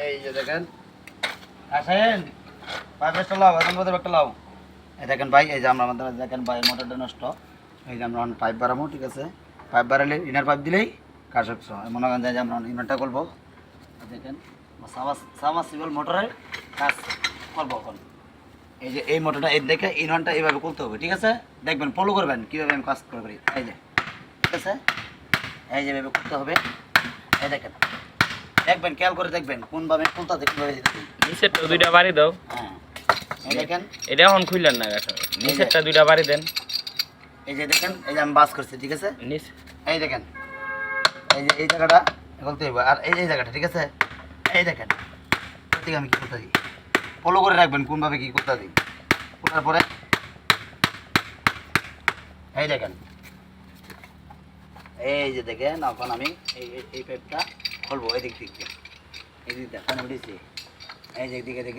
এই যে দেখেন আসেন পাইপটা লাও এখন বদল একটা লাও এই দেখেন ভাই এই যে আমরা আমাদের দেখেন ভাই মোটরটা নষ্ট এই যে আমরা পাইপ বাড়াবো ঠিক আছে পাইপ বাড়ালে ইনার পাইপ দিলেই কাজ হচ্ছে মনে করেন যে আমরা ইনারটা করবো দেখেন সাবমার্সিবল মোটরের কাজ করবো এখন এই যে এই মোটরটা এই দেখে ইনটা এইভাবে খুলতে হবে ঠিক আছে দেখবেন ফলো করবেন কীভাবে আমি কাজ করবো এই যে ঠিক আছে এই যেভাবে খুলতে হবে এই দেখেন দেখবেন খেয়াল করে দেখবেন কোনভাবে খুলতে কীভাবে দিতে নিচেরটা দুইটা বাড়ি দাও। হ্যাঁ এই দেখেন এটা এখন খুললেন না গাছ নিচেরটা দুইটা বাড়ি দেন। এই যে দেখেন এই যে আমি বাস করছি ঠিক আছে নিচ এই দেখেন এই যে এই জায়গাটা খুলতে হবে আর এই জায়গাটা ঠিক আছে এই দেখেন ঠিক আমি কী করতে দিই ফলো করে রাখবেন কোনভাবে কী করতে দিই খোলার পরে এই দেখেন এই যে দেখেন এখন আমি এই পাইপটা খুলবো এই দিক দিয়ে এই দিক দিয়ে উঠেছি এই যে দিকে দেখে